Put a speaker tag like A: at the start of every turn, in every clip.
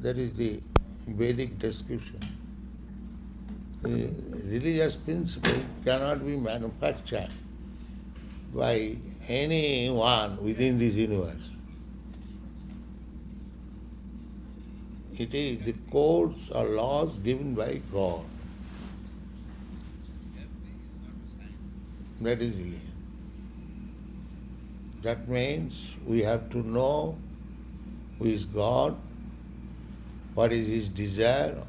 A: That is the Vedic description. The religious principle cannot be manufactured by anyone within this universe. It is the codes or laws given by God. That is religion. That means we have to know who is God, what is His desire,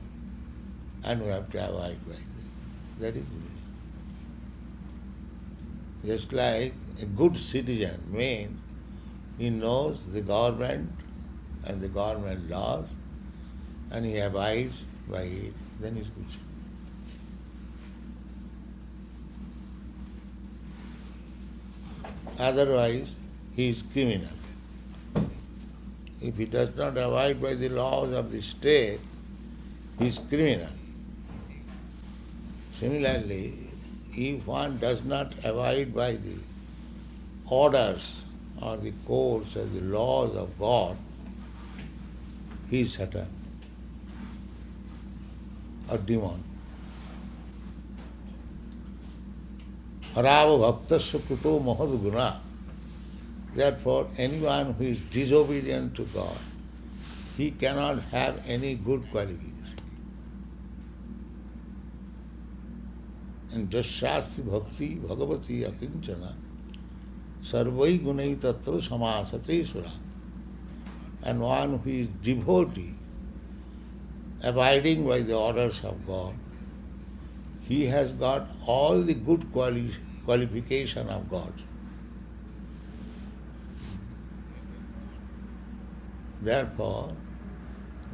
A: and we have to abide by that. That is religion. Just like a good citizen means he knows the government and the government laws and he abides by it, then he is good citizen. Otherwise, he is criminal. If he does not abide by the laws of the state, he is criminal. Similarly, if one does not abide by the orders or the codes or the laws of God, he is Satan or demon. Harava bhaktasya kuto mahad guna. Therefore, anyone who is disobedient to God, he cannot have any good qualification. And jasyasti bhakti bhagavati akinchana sarvai gunai tatra samasate sura. And one who is devotee, abiding by the orders of God, he has got all the good qualification of God. Therefore,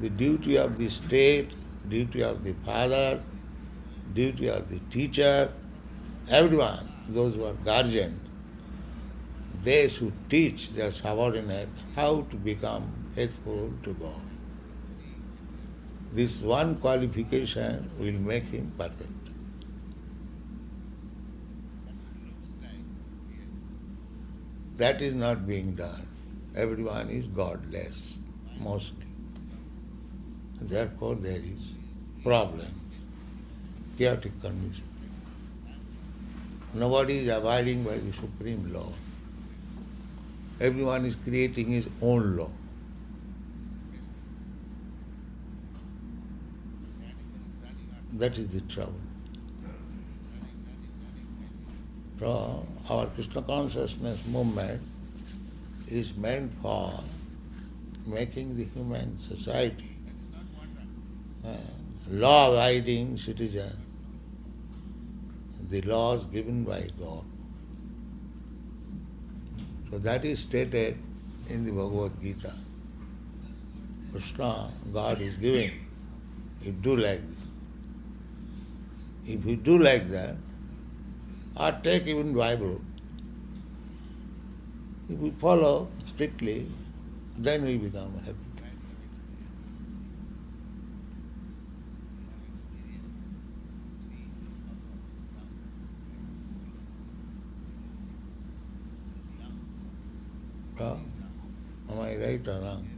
A: the duty of the state, duty of the father, duty of the teacher, everyone, those who are guardian, they should teach their subordinate how to become faithful to God. This one qualification will make him perfect. That is not being done. Everyone is godless, mostly. Therefore there is problem, chaotic condition. Nobody is abiding by the supreme law. Everyone is creating his own law. That is the trouble. So our Krishna consciousness movement is meant for making the human society law-abiding citizen, the laws given by God. So that is stated in the Bhagavad Gita. Krishna, God is giving. You do like this. If you do like that, or take even Bible, if we follow strictly, then we become happy. So, am I right or wrong?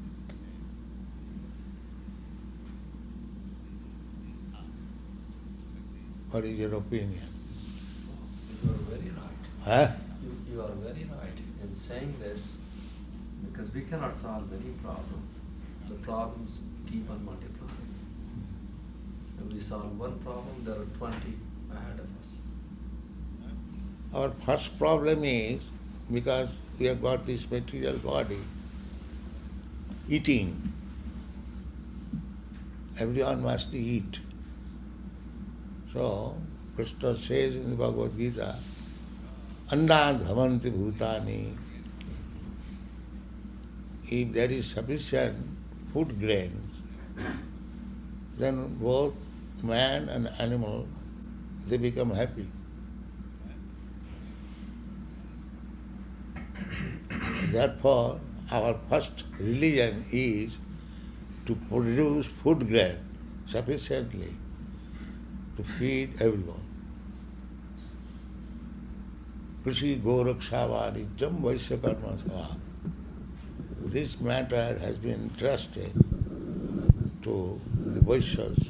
A: What is your opinion?
B: You are very right.
A: Huh?
B: You are very right in saying this, because we cannot solve any problem. The problems keep on multiplying. If we solve one problem, there are 20 ahead of us.
A: Our first problem is, because we have got this material body, eating. Everyone must eat. So, Krishna says in the Bhagavad Gita, Annad bhavanti bhutani. If there is sufficient food grains, then both man and animal, they become happy. Therefore, our first religion is to produce food grain sufficiently to feed everyone. Krishi Goraksha Nityam Vaishya Karma Seva. This matter has been entrusted to the Vaishyas.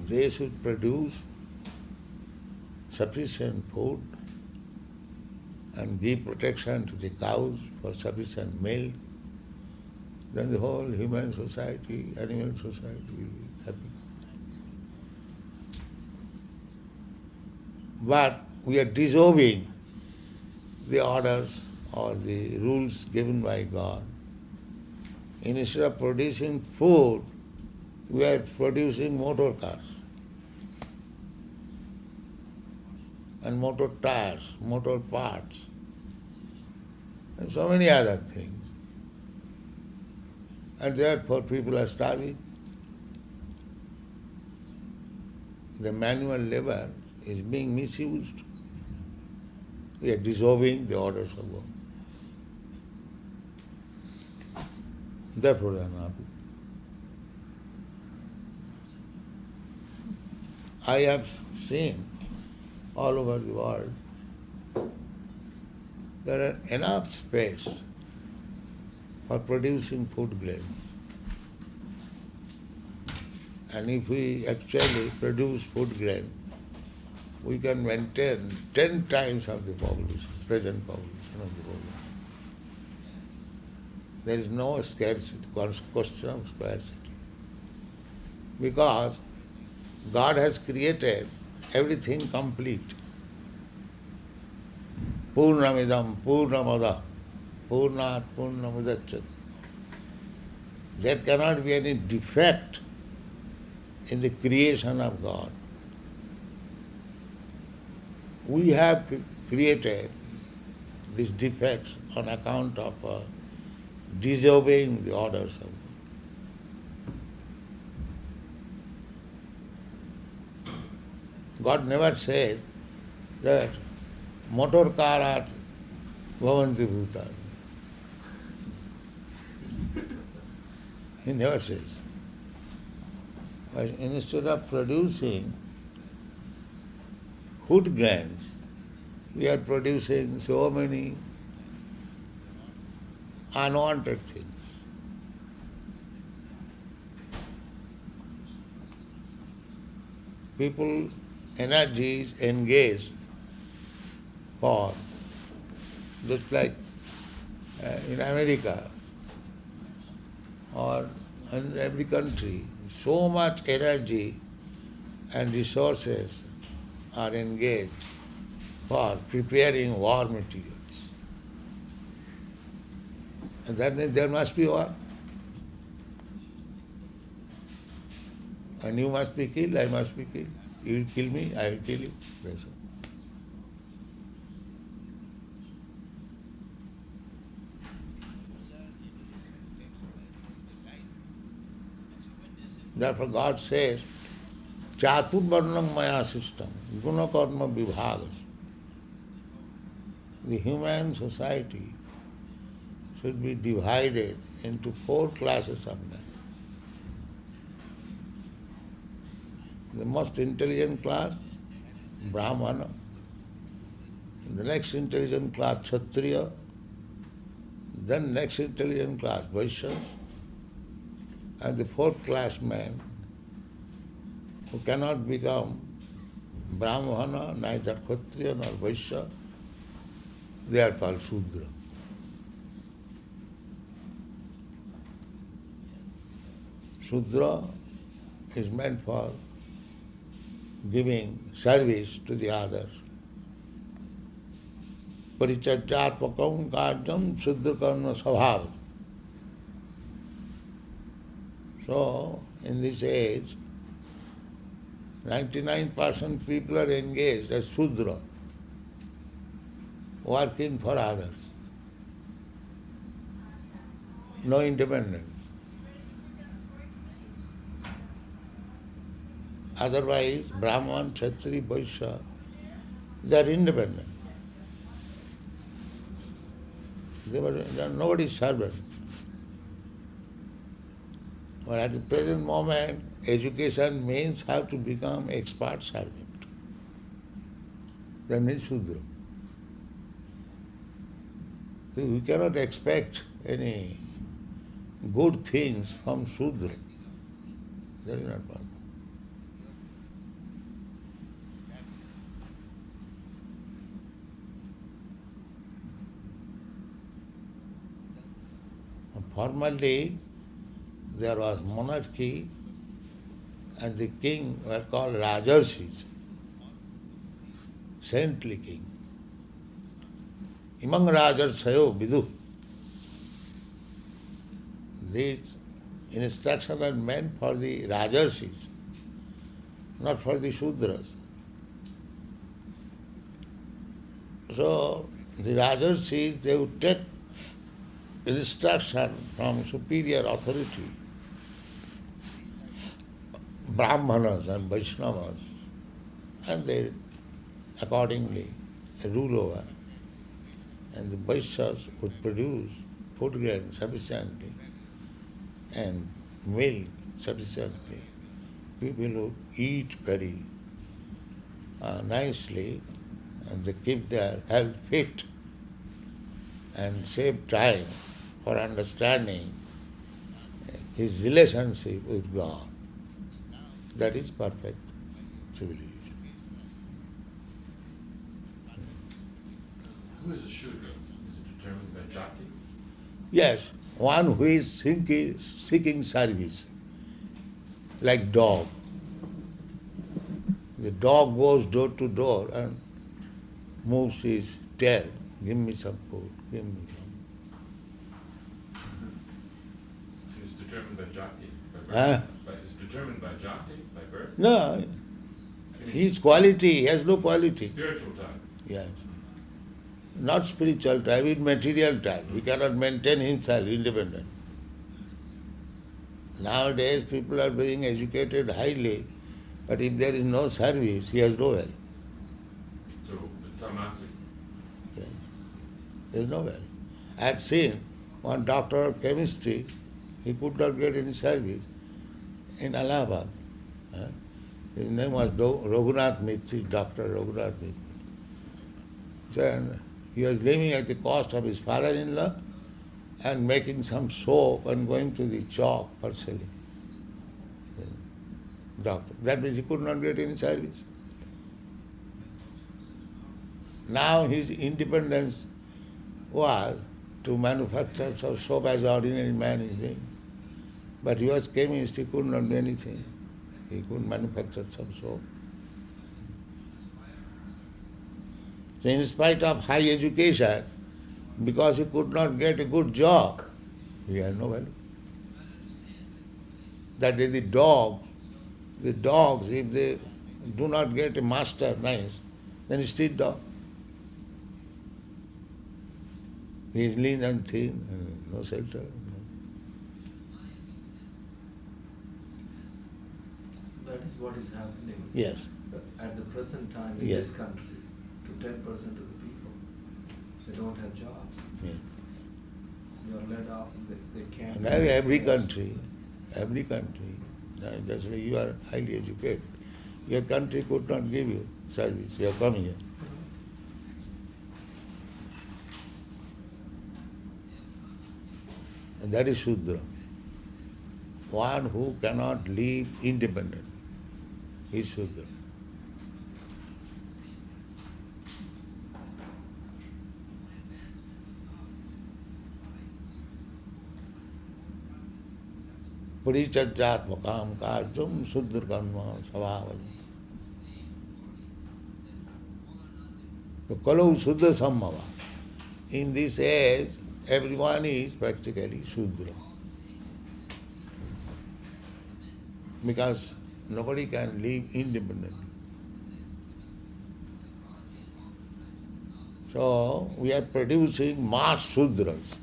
A: They should produce sufficient food and give protection to the cows for sufficient milk. Then the whole human society, animal society will be happy. But we are disobeying the orders or the rules given by God. Instead of producing food, we are producing motor cars and motor tires, motor parts, and so many other things. And therefore people are starving. The manual labor is being misused. We are disobeying the orders of God. Therefore I am happy. I have seen all over the world there are enough space for producing food grains. And if we actually produce food grain, we can maintain 10 times of the population, present population of the world. There is no scarcity, question of scarcity. Because God has created everything complete. Purnamidam, Purnamada, Purnat, Purnamudachyate. There cannot be any defect in the creation of God. We have created these defects on account of disobeying the orders of God. God never said that motor karat bhavanti bhutani. He never says. But instead of producing food grains, we are producing so many unwanted things. People energy is engaged for, just like in America or in every country, so much energy and resources are engaged for preparing war materials. And that means there must be war. And you must be killed, I must be killed. You will kill me, I will kill you. That's all. Therefore God says, Chaturvarnam maya system, guna karma vibhagas. The human society should be divided into 4 classes of men. The most intelligent class, Brahmana. The next intelligent class, Kshatriya. Then next intelligent class, Vaishyas. And the 4th class men who cannot become Brahmana, neither Kshatriya nor Vaishya, they are called Shudra. Shudra is meant for giving service to the others. Parichajyatmakam kajam Shudra karma svabhav. So, in this age, 99% people are engaged as Shudra, working for others. No independence. Otherwise, Brahman, Kshatriya, Vaishya, they are independent. They are nobody's servant. But at the present moment, education means how to become expert servant. That means Shudra. So we cannot expect any good things from Shudra. That is not possible. Formerly, there was monarchy and the king were called Rajarshis, saintly king. Imang Rajarsayo Vidu. These instructions are meant for the Rajarshis, not for the Shudras. So the Rajarshis, they would take instruction from superior authority, Brahmanas and Vaishnavas, and they accordingly rule over. And the Vaishyas would produce food grain sufficiently and milk sufficiently. People would eat very nicely and they keep their health fit and save time for understanding his relationship with God. That is perfect civilization.
C: Who is a Shudra? Is it determined by jati?
A: Yes, one who is seeking service, like dog. The dog goes door to door and moves his tail. Give me some food, give me some.
C: It's determined by jati, by birth.
A: Huh?
C: But it's determined by jati, by birth.
A: No, his quality, he has no quality.
C: Spiritual type.
A: Yes. Not spiritual type, it's material type. He cannot maintain himself independent. Nowadays people are being educated highly, but if there is no service, he has no value.
C: So the tamasic.
A: Yes. There is no value. I have seen one doctor of chemistry, he could not get any service in Allahabad. His name was Raghunath Mistry, Dr. Raghunath Mistry. So he was living at the cost of his father-in-law and making some soap and going to the chalk for selling. Doctor. That means he could not get any service. Now his independence was to manufacture some soap as ordinary man is doing. But he was chemist, he could not do anything. He could manufacture some soap. So in spite of high education, because he could not get a good job, he had no value. That is the dogs, if they do not get a master nice, then it's street dog. He is lean and thin, and no shelter.
B: That is what is happening.
A: Yes.
B: At the present time in
A: Yes.
B: this country, to 10% of the people, they don't have jobs.
A: Yes.
B: They are laid off, they can't.
A: And every country, that's why you are highly educated. Your country could not give you service. You have come here. And that is Shudra. One who cannot live independent is Shudra. Parichajjatmakam kajam Shudra karma svabhavam. So kalau Shudra sambhava. In this age, everyone is practically Shudra. Because nobody can live independently. So we are producing mass Shudras.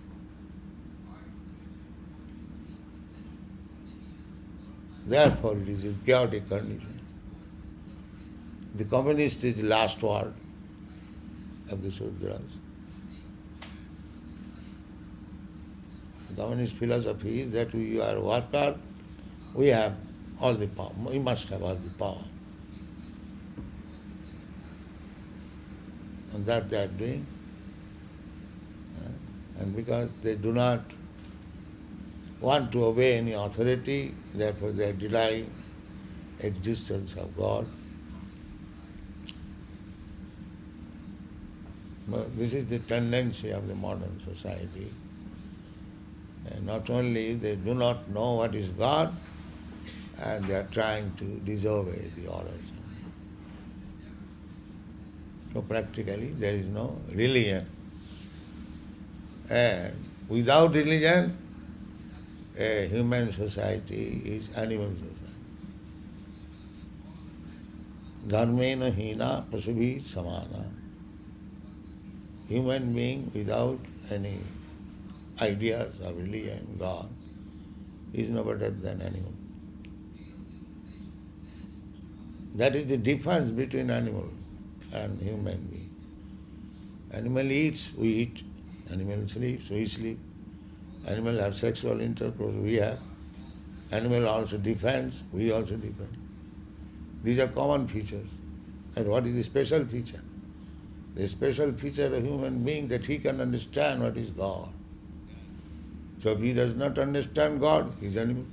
A: Therefore it is a chaotic condition. The communist is the last word of the Shudras. The communist philosophy is that we are worker, we have all the power. We must have all the power. And that they are doing. And because they do not want to obey any authority, therefore they are denying existence of God. But this is the tendency of the modern society. And not only they do not know what is God, and they are trying to disobey the orders. So practically there is no religion. And without religion, a human society is animal society. Dharmena hina pasubhi samana. Human being without any ideas of religion, God, is no better than animal. That is the difference between animal and human being. Animal eats, we eat. Animal sleeps, we sleep. Animal have sexual intercourse, we have. Animal also defends, we also defend. These are common features. And what is the special feature? The special feature of human being that he can understand what is God. So if he does not understand God, he is animal.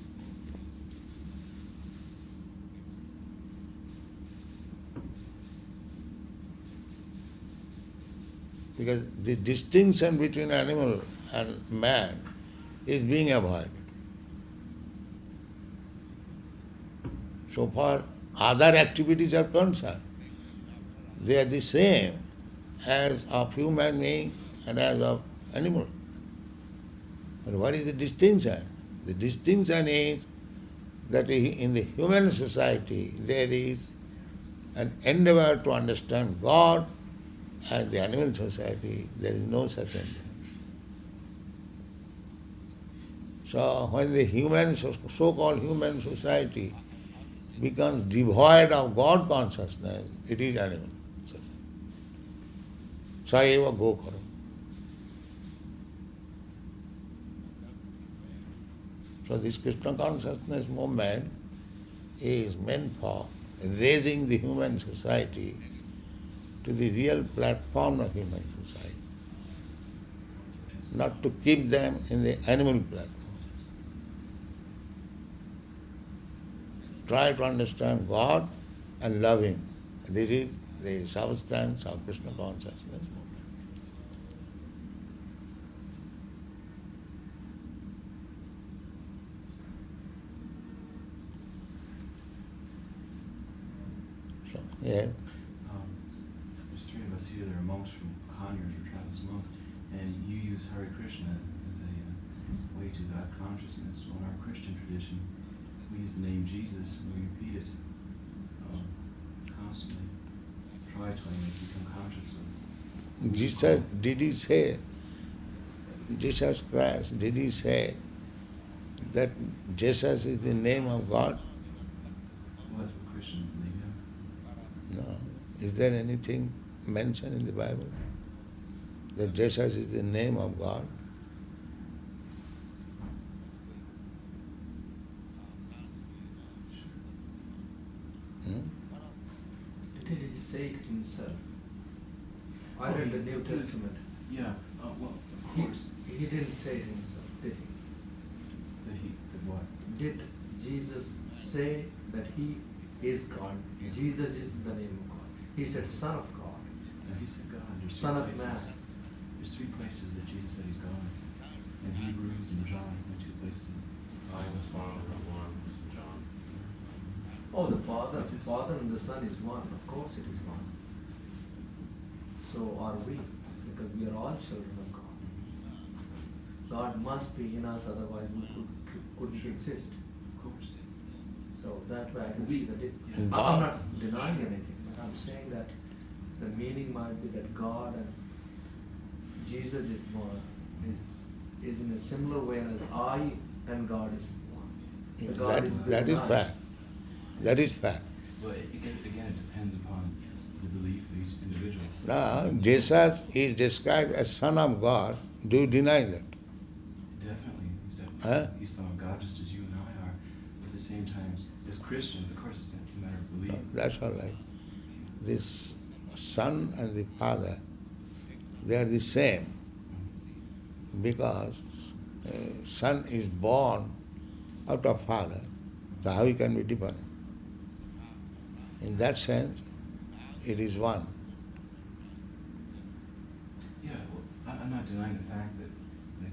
A: Because the distinction between animal and man is being avoided. So far other activities are concerned, they are the same as of human being and as of animal. But what is the distinction? The distinction is that in the human society there is an endeavor to understand God, and the animal society there is no such endeavor. So when the human, so-called human society becomes devoid of God consciousness, it is animal. Saeva go karo. So this Krishna consciousness movement is meant for raising the human society to the real platform of human society, not to keep them in the animal platform. Try to understand God and love Him. This is the substance of Krishna consciousness movement. So, yeah.
D: There's three of us here that are monks from Conyers or Travis monks, and you use Hare Krishna as a way to God consciousness. So in our Christian tradition, we use the name Jesus and we repeat it constantly. Try to become conscious of.
A: Jesus, did he say, Jesus Christ, did he say that Jesus is the name of God?
D: Well, that's what Christians believe, yeah.
A: No. Is there anything mentioned in the Bible that Jesus is the name of God?
B: Did he say it himself? I read the New Testament.
D: Yeah, well, of course.
B: He didn't say it himself, did he?
D: That what?
B: Did Jesus say that he is God? Jesus is the name of God. He said Son of God.
D: No, he said God. There's
B: Son
D: three
B: of
D: places.
B: Man.
D: There's three places that Jesus said he's God. In Hebrews and John, and two places in
C: I was Father of one, John.
B: Oh, the Father and the Son is one. Of course it is one. So are we, because we are all children of God. God must be in us, otherwise we couldn't exist.
D: Of course.
B: So that way I can see that it.
D: Yeah.
B: I'm not denying anything, but I'm saying that the meaning might be that God and Jesus is one, is in a similar way as I and God is one. So God
A: That
B: within
A: is
B: us.
A: fact. That is fact.
D: Well, again, it depends upon the belief of each individual.
A: Now, Jesus is described as Son of God. Do you deny that?
D: Definitely, he's definitely.
A: Huh?
D: He's Son of God, just as you and I are. But at the same time, as Christians, of course, it's a matter of belief.
A: That's all right. This Son and the Father, they are the same, because son is born out of father, so how he can be different? In that sense, it is one.
D: Yeah, well, I'm not denying the fact that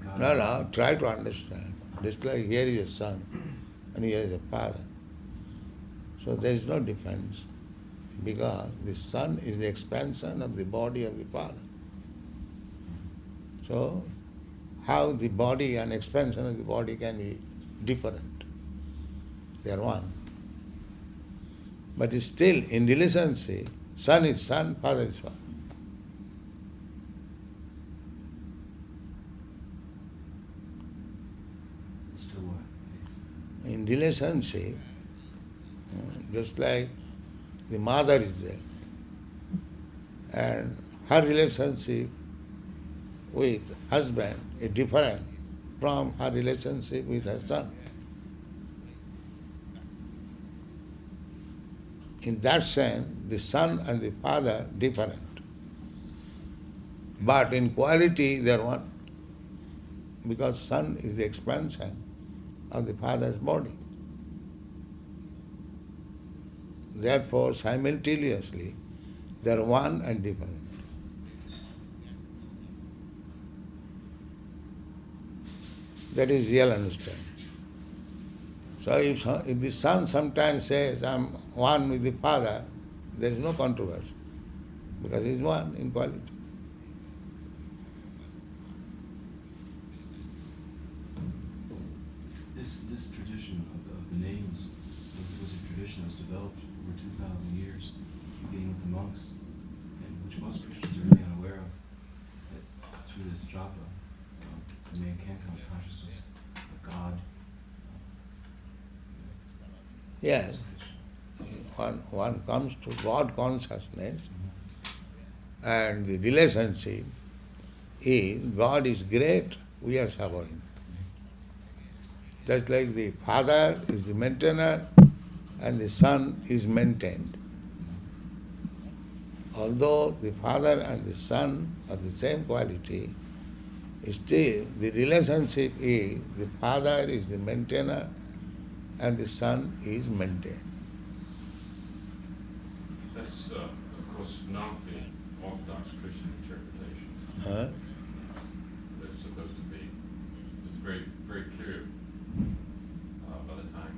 D: God...
A: No, try to understand. Just like here is a son and here is a father. So there is no difference because the son is the expansion of the body of the father. So how the body and expansion of the body can be different? They are one. But still in relationship, son is son, father is father.
D: Still what?
A: In relationship, just like the mother is there, and her relationship with husband is different from her relationship with her son. In that sense, the son and the father different. But in quality they are one, because son is the expansion of the father's body. Therefore, simultaneously, they are one and different. That is real understanding. So if the son sometimes says, I am one with the father, there is no controversy, because he is one in quality.
D: This tradition of the names was a tradition that was developed over 2,000 years, beginning with the monks, and which most Christians are really unaware of. That through this japa, the man can come to consciousness of God.
A: Yes, one comes to God consciousness, and the relationship is God is great, we are suffering. Just like the father is the maintainer and the son is maintained. Although the father and the son are the same quality, still the relationship is the father is the maintainer and the son is maintained.
C: That's, of course, not the Orthodox Christian interpretation.
A: Huh?
C: They're supposed to be, it's very, very clear by the time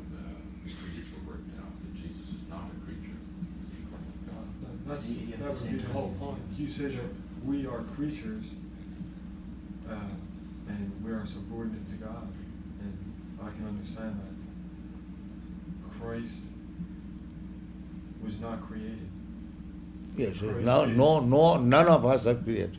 C: the creeds were worked out that Jesus is not a creature, he's equal with God.
E: That
D: Yeah, at the
E: would
D: same
E: be the
D: time,
E: whole
D: it's-
E: point. You say that we are creatures, and we are subordinate to God, and I can understand that. Christ was not created.
A: Yes,
E: Christ
A: no, none of us are created.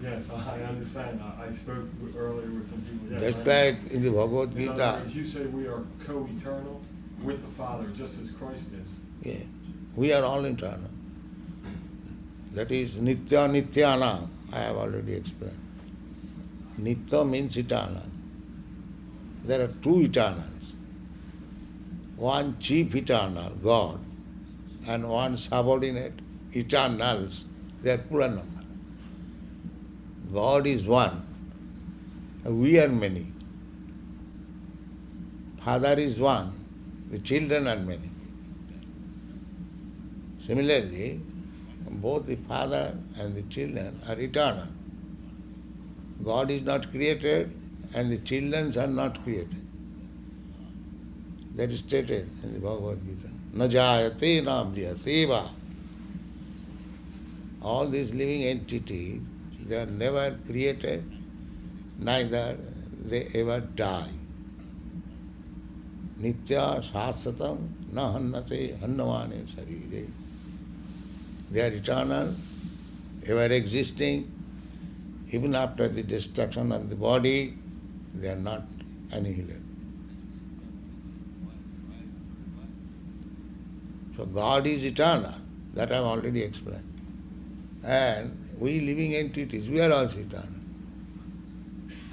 E: Yes, I understand. I spoke earlier with some people. Yes,
A: Just
E: I
A: like in the Bhagavad
E: in other
A: Gita,
E: words, you say we are co-eternal with the Father, just as Christ is.
A: yeah, we are all eternal. That is Nitya Nityanam, I have already explained. Nitya means eternal. There are two eternals. One chief eternal, God, and one subordinate eternals. They are plural number. God is one. We are many. Father is one. The children are many. Similarly, both the father and the children are eternal. God is not created and the children are not created. That is stated in the Bhagavad Gita. Na jayate na mriyate va. All these living entities, they are never created, neither they ever die. Nitya sāsvatam na hannate hannavane sarire. They are eternal, ever existing. Even after the destruction of the body, they are not annihilated. So God is eternal, that I have already explained. And we living entities, we are also eternal.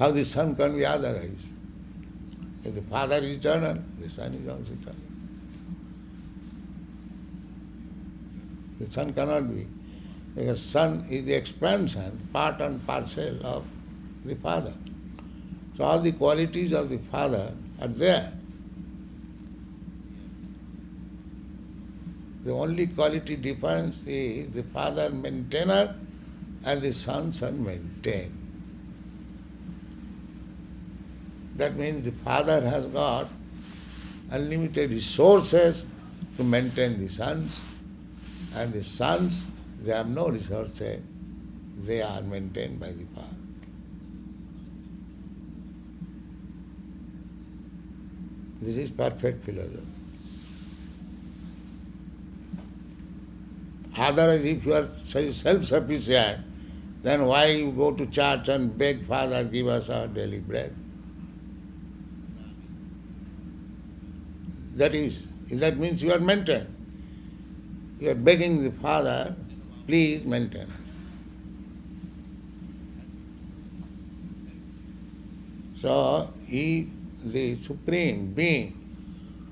A: How the son can be otherwise? If the father is eternal, the son is also eternal. The son cannot be, because son is the expansion, part and parcel of the father. So So all the qualities of the Father are there. The only quality difference is the Father maintainer and the sons are maintained. That means the Father has got unlimited resources to maintain the sons, and the sons, they have no resources, they are maintained by the Father. This is perfect philosophy. Otherwise, if you are self-sufficient, then why you go to church and beg, Father, give us our daily bread? That means you are maintained. You are begging the Father, please maintain. So, if the Supreme Being,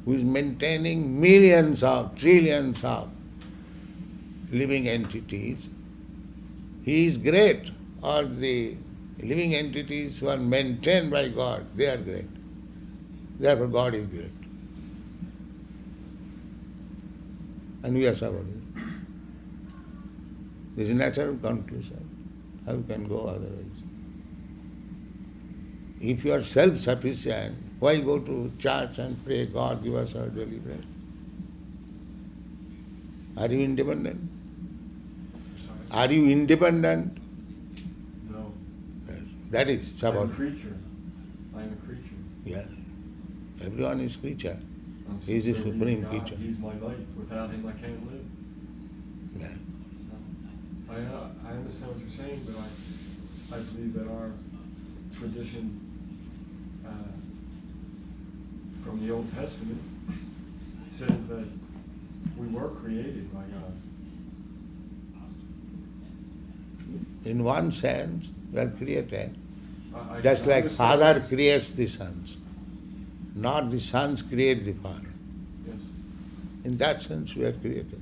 A: who is maintaining millions of, trillions of living entities, he is great, or the living entities who are maintained by God, they are great. Therefore God is great. And we are suffering. This is natural conclusion. How you can go otherwise? If you are self-sufficient, why go to church and pray, God give us our daily bread? Are you independent?
E: Sorry.
A: Are you independent?
E: No.
A: Yes. That is
E: I'm a
A: about.
E: creature. I'm a creature.
A: Yeah. Everyone is creature.
E: I'm
A: He is the
E: so
A: supreme
E: God.
A: creature.
E: He's my life. Without him, I can't live.
A: Yeah.
E: I understand what you're saying, but I believe that our tradition from the Old Testament says that we were created by God.
A: In one sense, we are created.
E: I
A: Just
E: can
A: like
E: understand
A: Father
E: that.
A: creates the sons, not the sons create the Father.
E: Yes.
A: In that sense, we are created.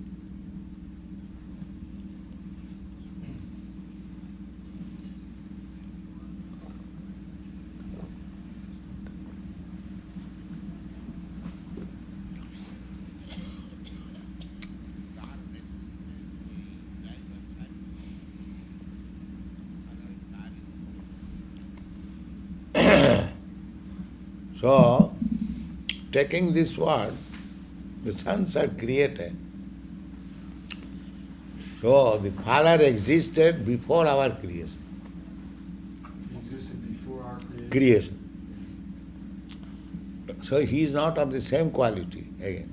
A: So, taking this word, the sons are created. So, the Father existed before our creation.
E: He existed before our creation.
A: Creation. So, he is not of the same quality again.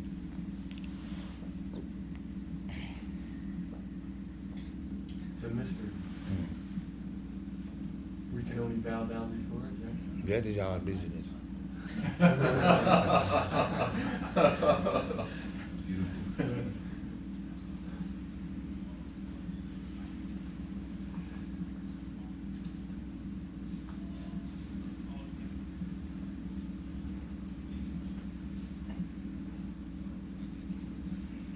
E: It's a mystery. We can only bow down before it,
A: That is our business.
D: Beautiful.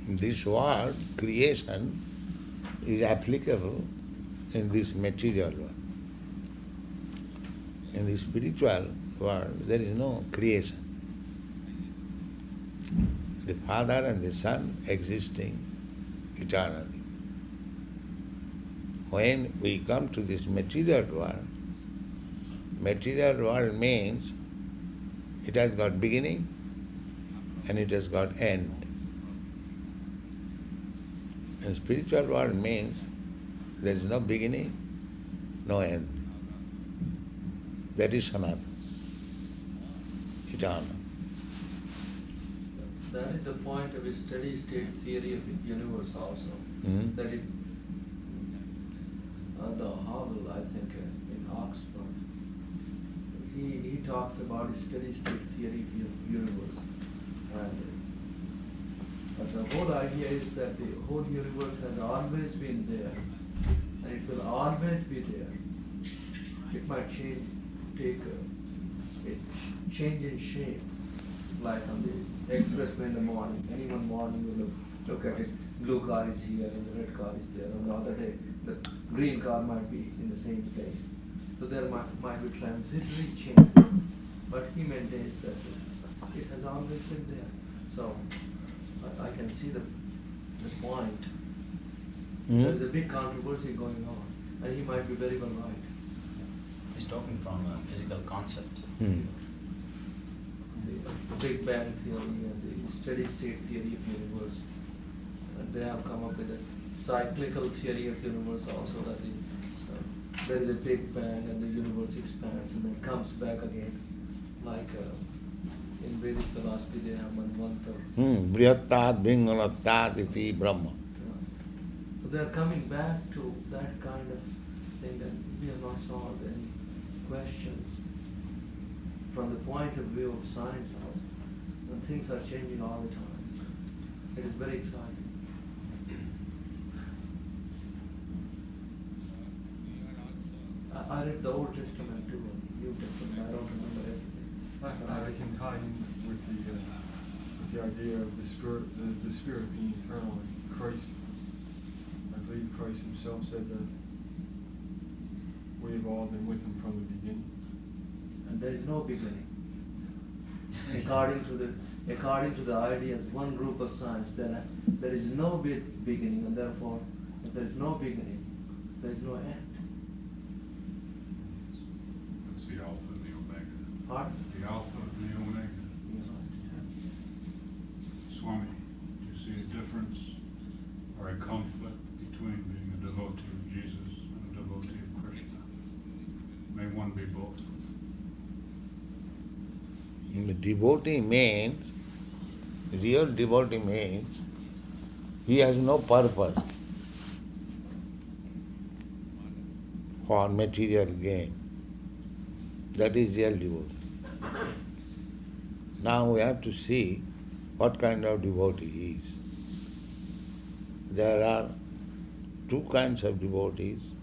A: This word, creation, is applicable in this material world. In the spiritual world, there is no creation. The Father and the Son existing eternally. When we come to this material world means it has got beginning and it has got end. And spiritual world means there is no beginning, no end. That is Sanatana, eternal.
B: That is the point of a steady state theory of the universe also.
A: Hmm?
B: That it, the Howell, I think, in Oxford, he talks about a steady state theory of the universe. But the whole idea is that the whole universe has always been there, and it will always be there. It might change in shape, like on the expressway in the morning. Any one morning you look at it, blue car is here and the red car is there. On the other day, the green car might be in the same place. So there might be transitory changes, but he maintains that it has always been there. So I can see the point. There is a big controversy going on, and he might be very well right.
F: He's talking from a physical concept.
B: The Big Bang theory and the steady state theory of universe. And they have come up with a cyclical theory of universe also, that there is a Big Bang and the universe expands and then comes back again. Like in Vedic philosophy they have Manvantar.
A: Brihattat Bhinganattat iti Brahma.
B: So they are coming back to that kind of thing, that we have not solved any questions from the point of view of science also. And things are changing all the time. It is very exciting. I read the Old Testament too, and New Testament. I don't remember everything.
E: I can tie in with the idea of the spirit being eternal. Christ, I believe Christ himself said that we have all been with him from the beginning.
B: And there is no beginning. According to the ideas, one group of science, there is no beginning, and therefore, if there is no beginning, there is no end.
G: It's the Alpha and the Omega.
B: Pardon?
G: The Alpha and the Omega. Swami, do you see a difference or a conflict between being a devotee of Jesus and a devotee of Krishna? May one be both?
A: The devotee means, real devotee means, he has no purpose for material gain. That is real devotee. Now we have to see what kind of devotee he is. There are two kinds of devotees,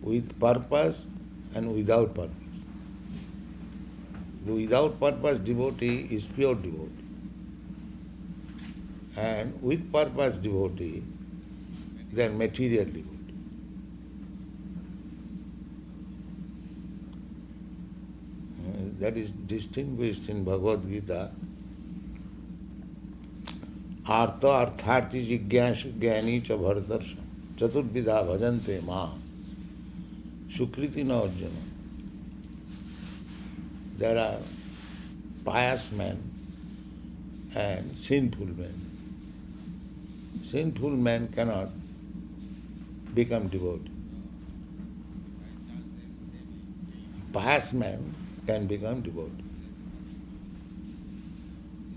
A: with purpose and without purpose. The without purpose devotee is pure devotee. And with purpose devotee, they are material devotee. That is distinguished in Bhagavad Gita. Artha arthati jigyasu jnani cha bharatarsha chaturvidha bhajante ma sukriti na arjuna. There are pious men and sinful men. Sinful men cannot become devotee. Pious men can become devotee.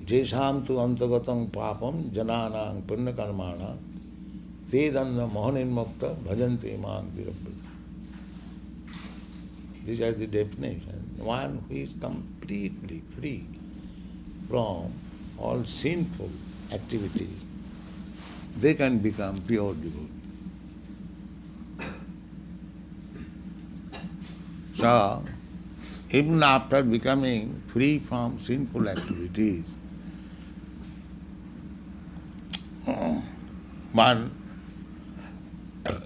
A: Jesham tu antagatam papam jananang punyakarmana tedanda mohaninmukta bhajante mang dirabrata. These are the definition. One who is completely free from all sinful activities, they can become pure devotee. So, even after becoming free from sinful activities,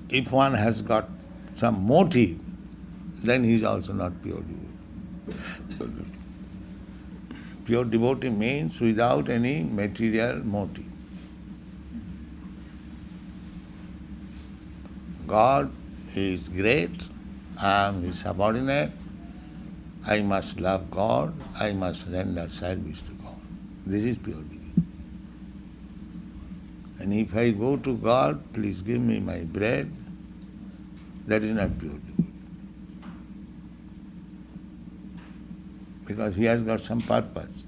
A: if one has got some motive, then he is also not pure devotee. Pure devotee means without any material motive. God is great, I am his subordinate, I must love God, I must render service to God. This is pure devotee. And if I go to God, please give me my bread, that is not pure devotee. Because he has got some purpose.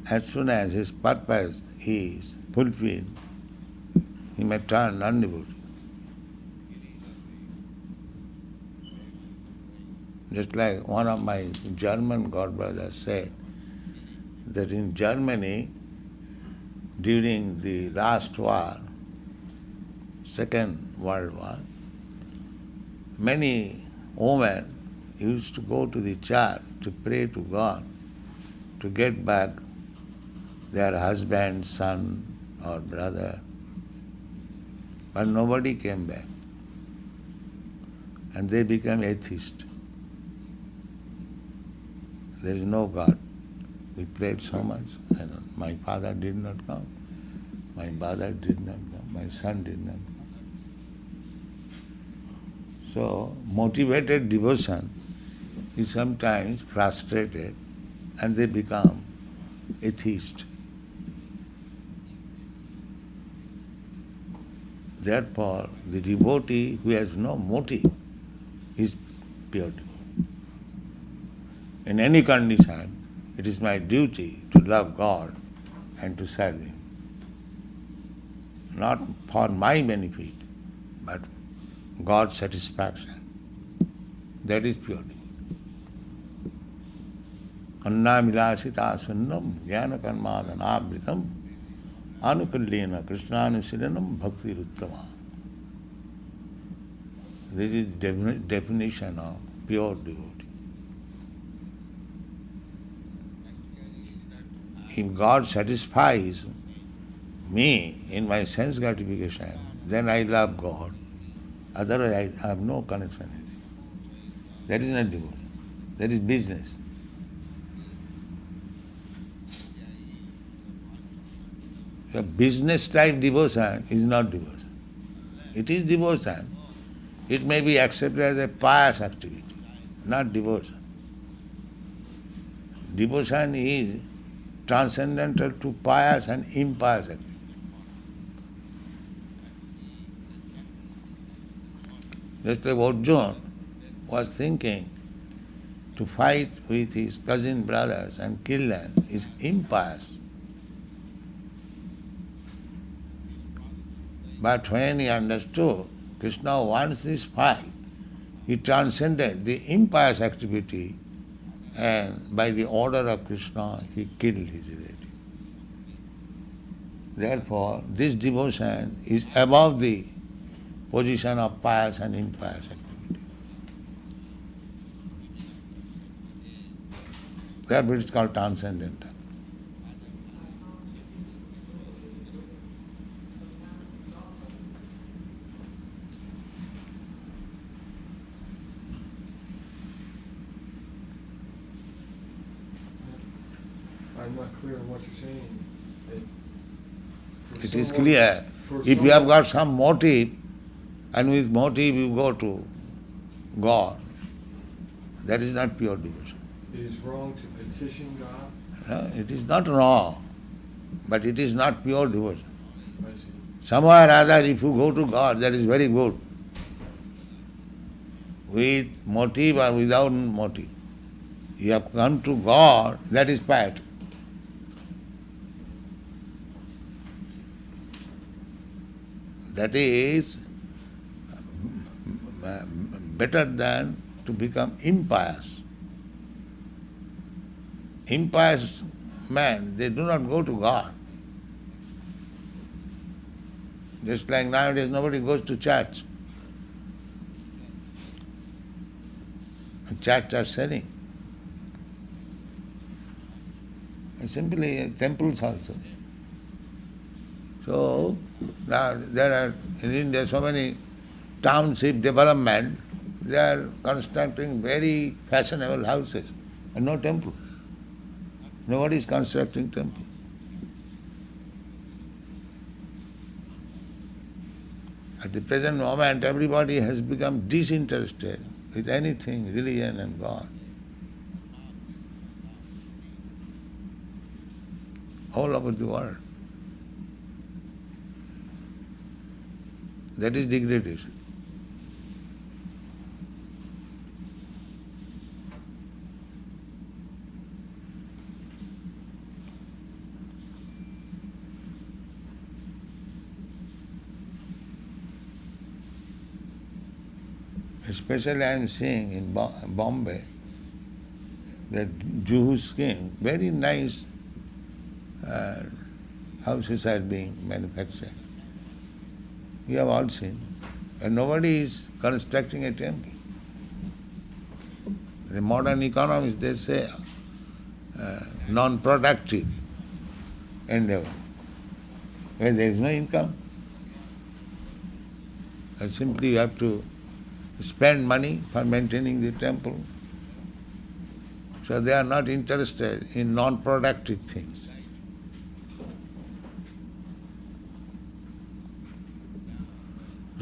A: As soon as his purpose is fulfilled, he may turn non-devotee. Just like one of my German godbrothers said, that in Germany, during the last war, Second World War, many women used to go to the church to pray to God to get back their husband, son or brother. But nobody came back. and they become atheists. There is no God. We prayed so much, and my father did not come, my mother did not come, my son did not come. So, motivated devotion is sometimes frustrated and they become atheist. Therefore, the devotee who has no motive is pure devotee. In any condition, it is my duty to love God and to serve Him. Not for my benefit, but God's satisfaction. That is pure devotee. Annamilasita sunnam jnana karmadhanabhritam anukulyena krishnanushiranam bhakti ruttama. This is definition of pure devotee. If God satisfies me in my sense gratification, then I love God. Otherwise I have no connection with Him. That is not devotion. That is business. So business type devotion is not devotion. It is devotion. It may be accepted as a pious activity, not devotion. Devotion is transcendental to pious and impious activity. Just like Arjuna was thinking to fight with his cousin brothers and kill them is impious. But when he understood Krishna wants this fight, he transcended the impious activity, and by the order of Krishna he killed his relative. Therefore, this devotion is above the position of pious and impious activity. Therefore it is called transcendental.
E: I'm not clear on what you're saying.
A: It is clear. If you have got some motive, and with motive you go to God, that is not pure devotion.
E: It is wrong to petition God?
A: No, it is not wrong, but it is not pure devotion.
E: I see.
A: Somewhere or other, if you go to God, that is very good. With motive or without motive. You have come to God, that is piety. That is better than to become impious. Impious men, they do not go to God. Just like nowadays nobody goes to church. Church are selling. And simply temples also. So now there are in India so many township development, they are constructing very fashionable houses and no temple. Nobody is constructing temple. At the present moment everybody has become disinterested with anything, religion and God. All over the world. That is degradation. Especially I am seeing in Bombay that Juhu's king, very nice houses are being manufactured. We have all seen. And nobody is constructing a temple. The modern economists, they say non-productive endeavor, where there is no income. And simply you have to spend money for maintaining the temple. So they are not interested in non-productive things.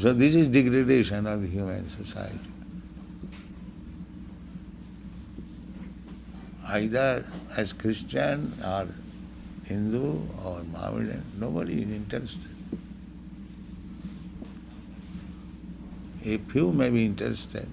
A: So this is degradation of the human society. Either as Christian or Hindu or Mohammedan, nobody is interested. A few may be interested.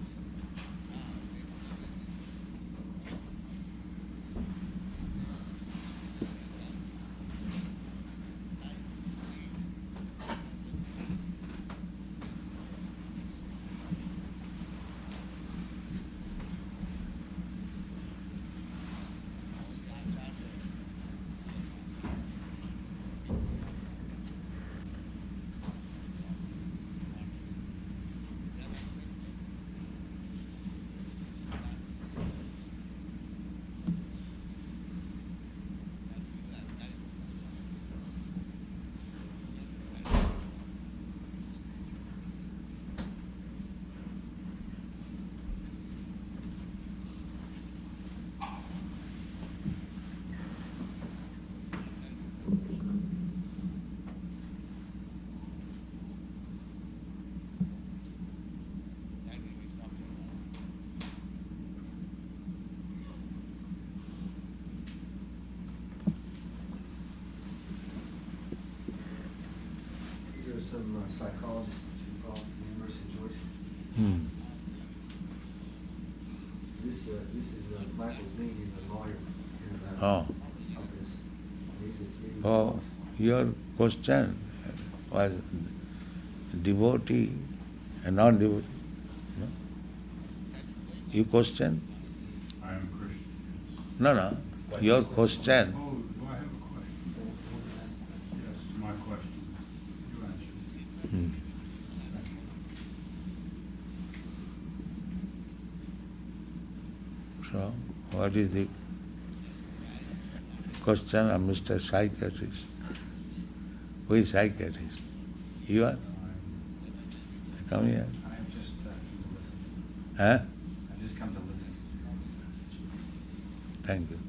B: There's some psychologists involved at the University of Georgia. This is Michael Dean, he's a lawyer in
A: Oh.
B: office. He's
A: Oh, your question was devotee and non-devotee. No? You question?
G: I am Christian.
A: No. Your question.
G: Oh, do I have a question? Yes, my question. You answered.
A: Hmm.
G: Thank you.
A: So, what is the question of Mr. Psychiatrist? Who is psychiatrist? You are? Come here.
D: I have just come to listen.
A: Huh?
D: I've just come to listen.
A: Thank you.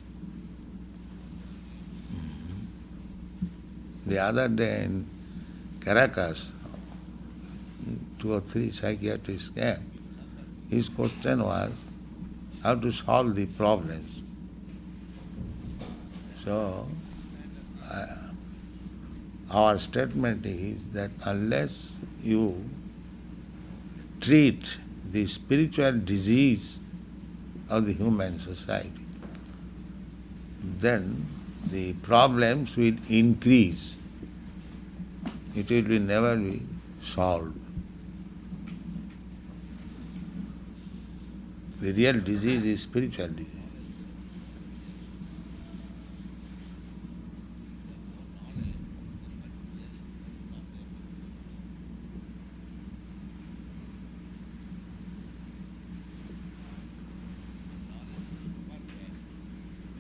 A: The other day in Caracas, 2 or 3 psychiatrists came. His question was how to solve the problems. So, our statement is that unless you treat the spiritual disease of the human society, then the problems will increase. It will never be solved. The real disease is spiritual disease.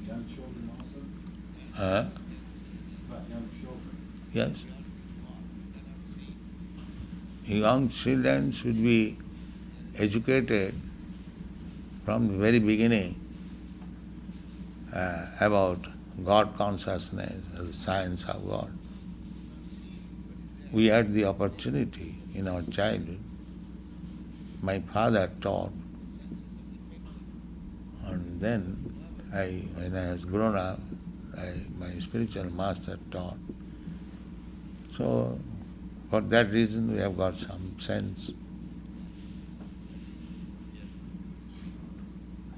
G: Young children also?
A: Huh?
G: About young children?
A: Yes. Young children should be educated from the very beginning about God consciousness, the science of God. We had the opportunity in our childhood. My father taught, and then when I was grown up, my spiritual master taught. So, for that reason, we have got some sense.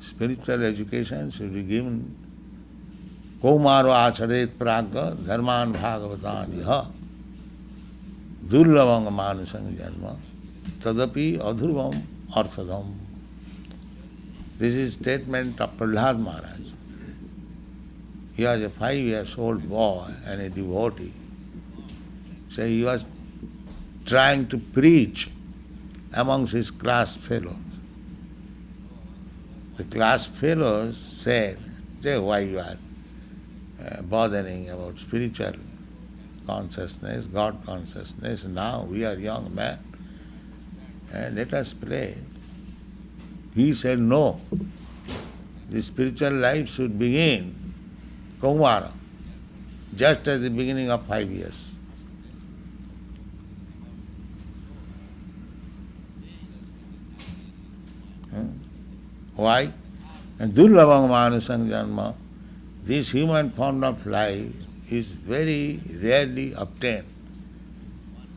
A: Spiritual education should be given. Kaumaro acharet pragga dharman bhagavatan yaha durlavang manusang janma tadapi adhurvam arthadam. This is statement of Prahlad Maharaj. He was a 5-year-old boy and a devotee. So he was trying to preach amongst his class fellows. The class fellows said, why you are bothering about spiritual consciousness, God consciousness, now we are young men, and let us play He said no. The spiritual life should begin Kaumara, just at the beginning of 5 years. Why? And Durlabhang Manusan Janma, this human form of life is very rarely obtained.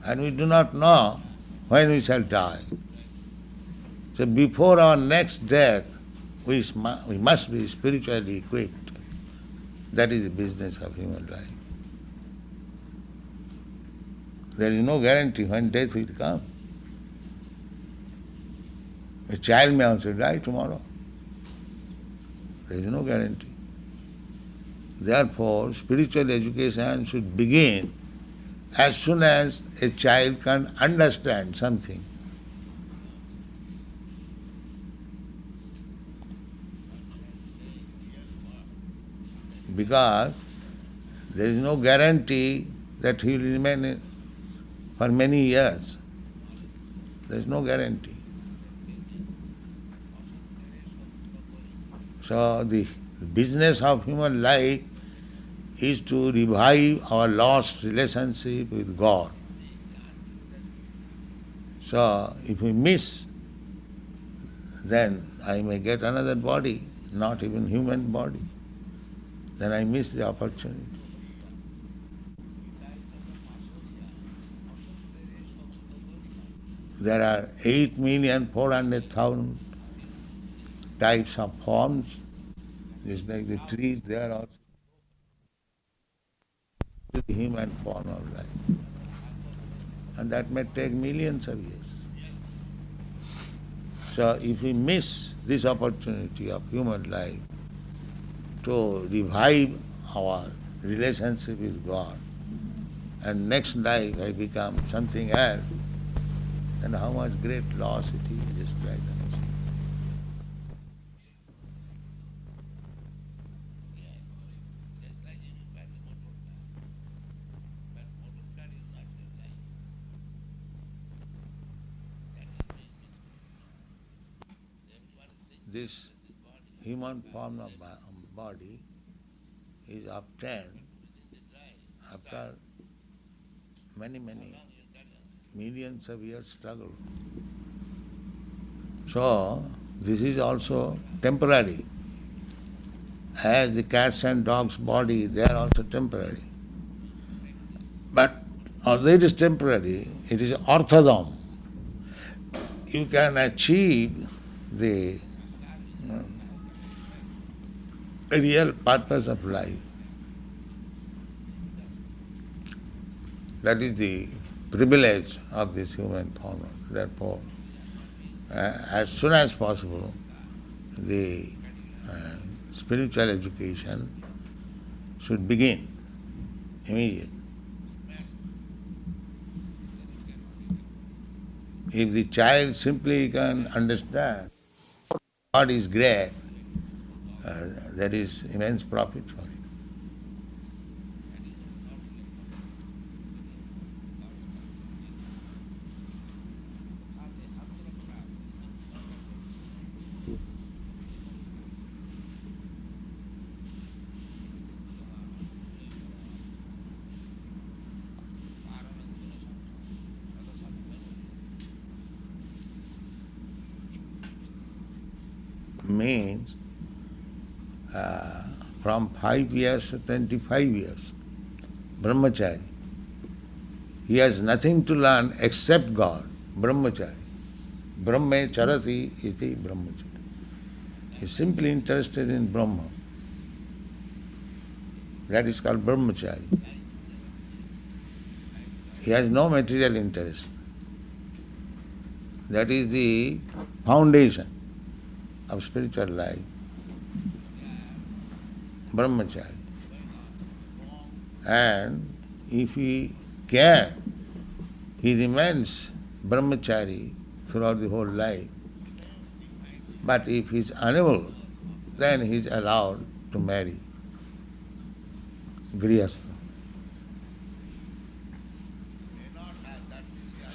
A: And we do not know when we shall die. So before our next death, we must be spiritually equipped. That is the business of human life. There is no guarantee when death will come. A child may also die tomorrow. There is no guarantee. Therefore, spiritual education should begin as soon as a child can understand something. Because there is no guarantee that he will remain for many years. There is no guarantee. So the business of human life is to revive our lost relationship with God. So if we miss, then I may get another body, not even human body. Then I miss the opportunity. There are 8,400,000 types of forms, just like the trees, they are also the human form of life. And that may take millions of years. So if we miss this opportunity of human life to revive our relationship with God, and next life I become something else, then how much great loss it is, just right now. This human form of body is obtained after many millions of years struggle. So this is also temporary. As the cats and dogs' body, they are also temporary. But although it is temporary, it is orthodom. You can achieve the real purpose of life. That is the privilege of this human form. Therefore, as soon as possible, the spiritual education should begin immediately. If the child simply can understand God is great, that is immense profit for him. Means from 5 years to 25 years, brahmachari. He has nothing to learn except God, brahmachari. Brahme charati iti brahmachari. He is simply interested in Brahma. That is called brahmachari. He has no material interest. That is the foundation of spiritual life. Brahmachari. And if he can, he remains brahmachari throughout the whole life. But if he is unable, then he is allowed to marry grihastha.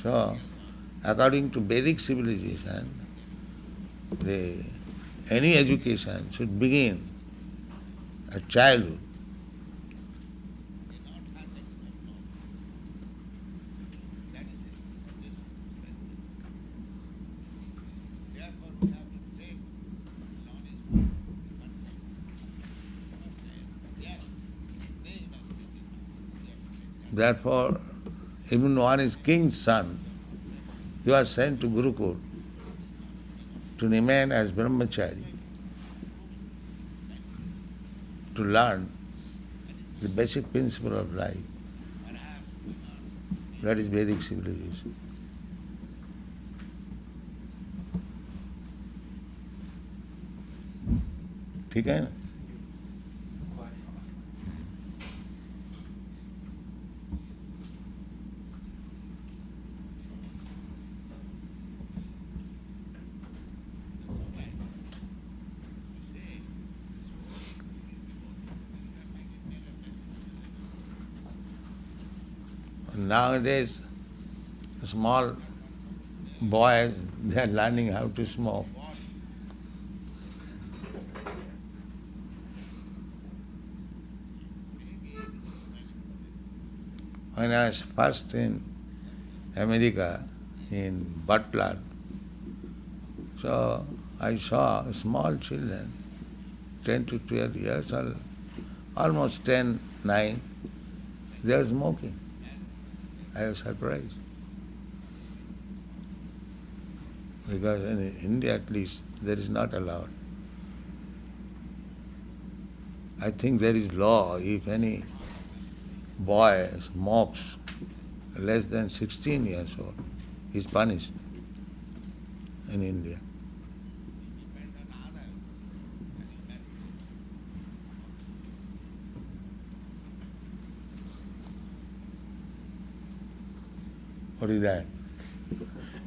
A: So, according to Vedic civilization, any education should begin at childhood. Therefore, even one is king's son, you are sent to Gurukul to remain as brahmachari, to learn the basic principle of life. That is Vedic civilization. ठीक है ना? Nowadays, small boys, they are learning how to smoke. When I was first in America, in Butler, so I saw small children, 10 to 12 years old, almost 10, 9, they were smoking. I was surprised. Because in India at least, there is not allowed. I think there is law, if any boy smokes less than 16 years old, he is punished in India. What is that?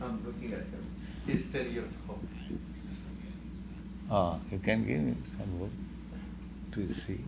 B: I'm looking at him. He's 10 years old.
A: You can give me some book to see.